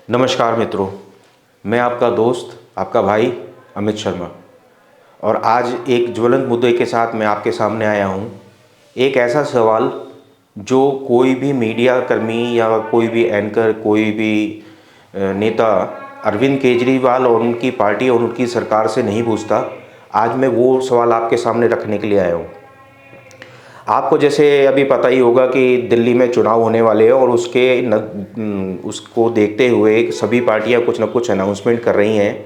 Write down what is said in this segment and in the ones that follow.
नमस्कार मित्रों, मैं आपका दोस्त, आपका भाई अमित शर्मा। और आज एक ज्वलंत मुद्दे के साथ मैं आपके सामने आया हूँ। एक ऐसा सवाल जो कोई भी मीडिया कर्मी या कोई भी एंकर, कोई भी नेता अरविंद केजरीवाल और उनकी पार्टी और उनकी सरकार से नहीं पूछता। आज मैं वो सवाल आपके सामने रखने के लिए आया हूँ। आपको जैसे अभी पता ही होगा कि दिल्ली में चुनाव होने वाले हैं और उसको देखते हुए सभी पार्टियां कुछ न कुछ अनाउंसमेंट कर रही हैं।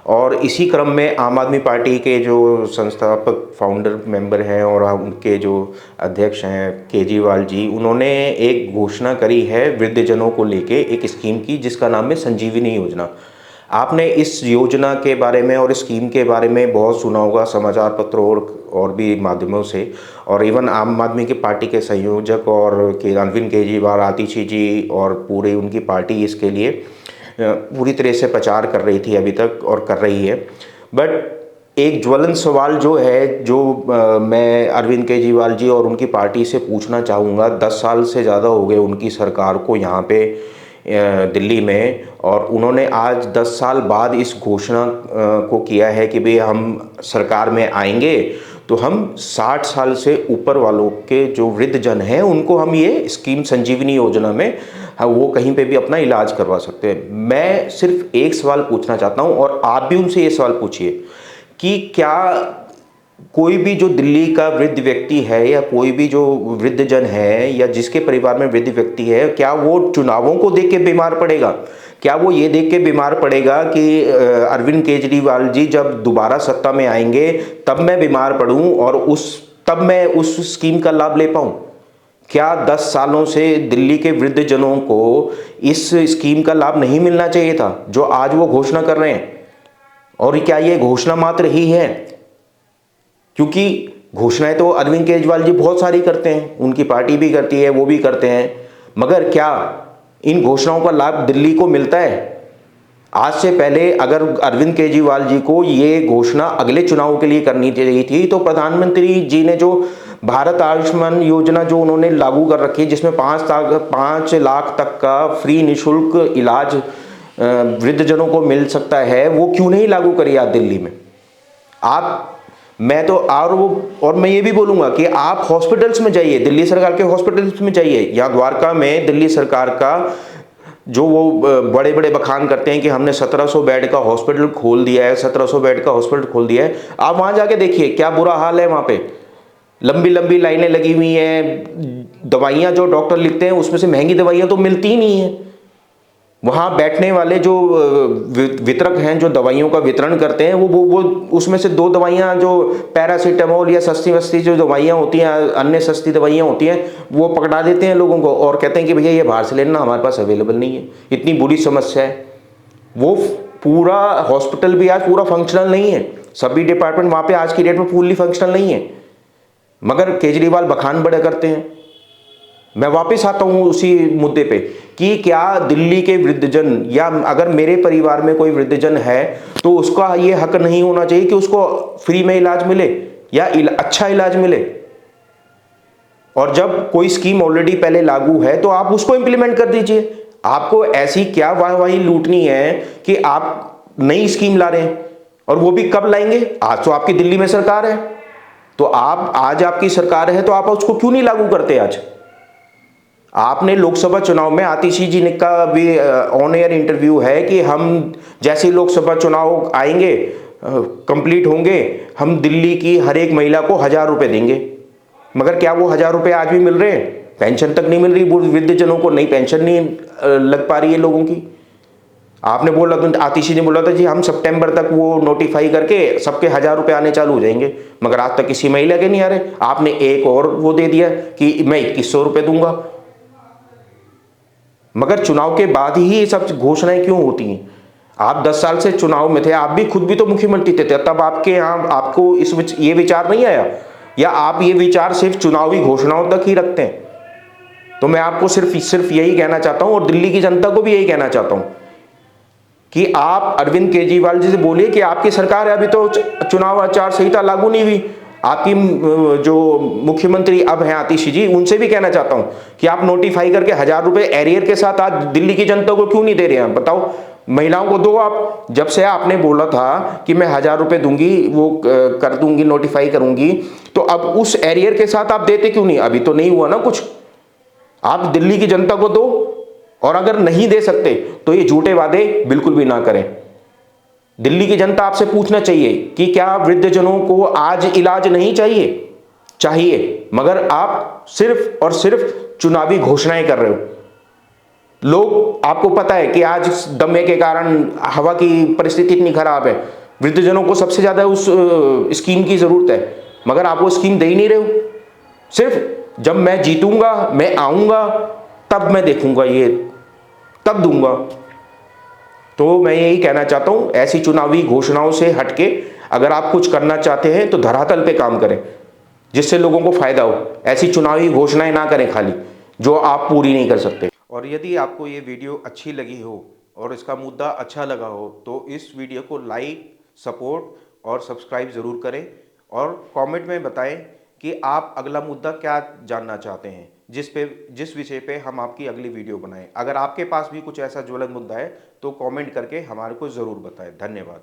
और इसी क्रम में आम आदमी पार्टी के जो संस्थापक फाउंडर मेंबर हैं और उनके जो अध्यक्ष हैं केजरीवाल जी, उन्होंने एक घोषणा करी है वृद्धजनों को लेके एक स्कीम की, जिसका नाम है संजीवनी योजना। आपने इस योजना के बारे में और स्कीम के बारे में बहुत सुना होगा समाचार पत्रों और भी माध्यमों से। और इवन आम आदमी की पार्टी के संयोजक और अरविंद केजरीवाल, आतिशी जी और पूरी उनकी पार्टी इसके लिए पूरी तरह से प्रचार कर रही थी अभी तक और कर रही है। बट एक ज्वलंत सवाल जो है, जो मैं अरविंद केजरीवाल जी और उनकी पार्टी से पूछना चाहूँगा, 10 साल से ज़्यादा हो गए उनकी सरकार को यहाँ पे दिल्ली में, और उन्होंने आज 10 साल बाद इस घोषणा को किया है कि भाई हम सरकार में आएंगे तो हम 60 साल से ऊपर वालों के जो वृद्धजन हैं उनको हम ये स्कीम संजीवनी योजना में वो कहीं पे भी अपना इलाज करवा सकते हैं। मैं सिर्फ एक सवाल पूछना चाहता हूँ और आप भी उनसे ये सवाल पूछिए कि क्या कोई भी जो दिल्ली का वृद्ध व्यक्ति है या कोई भी जो वृद्धजन है या जिसके परिवार में वृद्ध व्यक्ति है, क्या वो चुनावों को देख के बीमार पड़ेगा? क्या वो ये देख के बीमार पड़ेगा कि अरविंद केजरीवाल जी जब दोबारा सत्ता में आएंगे तब मैं बीमार पड़ूं और तब मैं उस स्कीम का लाभ ले पाऊं? क्या 10 सालों से दिल्ली के वृद्धजनों को इस स्कीम का लाभ नहीं मिलना चाहिए था जो आज वो घोषणा कर रहे हैं? और क्या ये घोषणा मात्र ही है? क्योंकि घोषणाएं तो अरविंद केजरीवाल जी बहुत सारी करते हैं, उनकी पार्टी भी करती है, वो भी करते हैं, मगर क्या इन घोषणाओं का लाभ दिल्ली को मिलता है? आज से पहले अगर अरविंद केजरीवाल जी को ये घोषणा अगले चुनाव के लिए करनी चाहिए थी तो प्रधानमंत्री जी ने जो भारत आयुष्मान योजना जो उन्होंने लागू कर रखी है, जिसमें 5 लाख तक का फ्री निःशुल्क इलाज वृद्धजनों को मिल सकता है, वो क्यों नहीं लागू करी आज दिल्ली में? और मैं ये भी बोलूंगा कि आप हॉस्पिटल्स में जाइए, दिल्ली सरकार के हॉस्पिटल्स में जाइए। यहाँ द्वारका में दिल्ली सरकार का जो वो बड़े बड़े बखान करते हैं कि हमने 1700 बेड का हॉस्पिटल खोल दिया है, 1700 बेड का हॉस्पिटल खोल दिया है। आप वहाँ जाके देखिए क्या बुरा हाल है। वहाँ पे लंबी लंबी लाइनें लगी हुई हैं। दवाइयाँ जो डॉक्टर लिखते हैं उसमें से महंगी दवाइयाँ तो मिलती ही नहीं है। वहाँ बैठने वाले जो वितरक हैं जो दवाइयों का वितरण करते हैं वो उसमें से 2 दवाइयाँ जो पैरासीटामोल या सस्ती वस्ती जो दवाइयाँ होती हैं, अन्य सस्ती दवाइयाँ होती हैं, वो पकड़ा देते हैं लोगों को और कहते हैं कि भैया ये बाहर से लेना, हमारे पास अवेलेबल नहीं है। इतनी बुरी समस्या है। वो पूरा हॉस्पिटल भी आज पूरा फंक्शनल नहीं है, सभी डिपार्टमेंट वहाँ पे आज की डेट में फुल्ली फंक्शनल नहीं है, मगर केजरीवाल बखान बड़े करते हैं। मैं वापस आता हूं उसी मुद्दे पे कि क्या दिल्ली के वृद्धजन या अगर मेरे परिवार में कोई वृद्धजन है तो उसका ये हक नहीं होना चाहिए कि उसको फ्री में इलाज मिले या अच्छा इलाज मिले? और जब कोई स्कीम ऑलरेडी पहले लागू है तो आप उसको इंप्लीमेंट कर दीजिए। आपको ऐसी क्या वाहवाही लूटनी है कि आप नई स्कीम ला रहे हैं? और वो भी कब लाएंगे? आज तो आपकी दिल्ली में सरकार है, तो आज आपकी सरकार है तो आप उसको क्यों नहीं लागू करते? आज आपने लोकसभा चुनाव में आतिशी जी ने का भी ऑन एयर इंटरव्यू है कि हम जैसे लोकसभा चुनाव आएंगे, कंप्लीट होंगे, हम दिल्ली की हर एक महिला को 1000 रुपए देंगे। मगर क्या वो 1000 रुपए आज भी मिल रहे हैं? पेंशन तक नहीं मिल रही, वृद्धजनों को नई पेंशन नहीं लग पा रही है लोगों की। आपने बोला तो आतिशी ने बोला था जी हम सितंबर तक वो नोटिफाई करके सबके 1000 रुपए आने चालू हो जाएंगे, मगर आज तक किसी महिला के नहीं आ रहे। आपने एक और वो दे दिया कि मैं 2100 रुपए दूंगा, मगर चुनाव के बाद ही ये सब घोषणाएं क्यों होती हैं? आप 10 साल से चुनाव में थे, आप भी खुद भी तो मुख्यमंत्री थे, तब आपके यहाँ आपको ये विचार नहीं आया? या आप ये विचार सिर्फ चुनावी घोषणाओं तक ही रखते हैं? तो मैं आपको सिर्फ यही कहना चाहता हूं और दिल्ली की जनता को भी यही कहना चाहता हूं कि आप अरविंद केजरीवाल जी से बोलिए कि आपकी सरकार है, अभी तो चुनाव आचार संहिता लागू नहीं हुई, आपकी जो मुख्यमंत्री अब हैं आतिशी जी, उनसे भी कहना चाहता हूं कि आप नोटिफाई करके 1000 रुपए एरियर के साथ आज दिल्ली की जनता को क्यों नहीं दे रहे हैं? बताओ, महिलाओं को दो आप। जब से आपने बोला था कि मैं 1000 रुपए दूंगी, वो कर दूंगी, नोटिफाई करूंगी, तो अब उस एरियर के साथ आप देते क्यों नहीं? अभी तो नहीं हुआ ना कुछ। आप दिल्ली की जनता को दो, और अगर नहीं दे सकते तो ये झूठे वादे बिल्कुल भी ना करें। दिल्ली की जनता आपसे पूछना चाहिए कि क्या वृद्धजनों को आज इलाज नहीं चाहिए? चाहिए, मगर आप सिर्फ और सिर्फ चुनावी घोषणाएं कर रहे हो। लोग, आपको पता है कि आज दमे के कारण हवा की परिस्थिति इतनी खराब है, वृद्धजनों को सबसे ज्यादा उस स्कीम की जरूरत है, मगर आप वो स्कीम दे ही नहीं रहे हो। सिर्फ जब मैं जीतूंगा, मैं आऊंगा, तब मैं देखूंगा, ये तब दूंगा। तो मैं यही कहना चाहता हूं, ऐसी चुनावी घोषणाओं से हटके अगर आप कुछ करना चाहते हैं तो धरातल पे काम करें, जिससे लोगों को फायदा हो। ऐसी चुनावी घोषणाएं ना करें खाली, जो आप पूरी नहीं कर सकते। और यदि आपको ये वीडियो अच्छी लगी हो और इसका मुद्दा अच्छा लगा हो तो इस वीडियो को लाइक, सपोर्ट और सब्सक्राइब ज़रूर करें, और कमेंट में बताएं कि आप अगला मुद्दा क्या जानना चाहते हैं, जिस विषय पे हम आपकी अगली वीडियो बनाएं। अगर आपके पास भी कुछ ऐसा ज्वलंत मुद्दा है तो कमेंट करके हमारे को ज़रूर बताएं। धन्यवाद।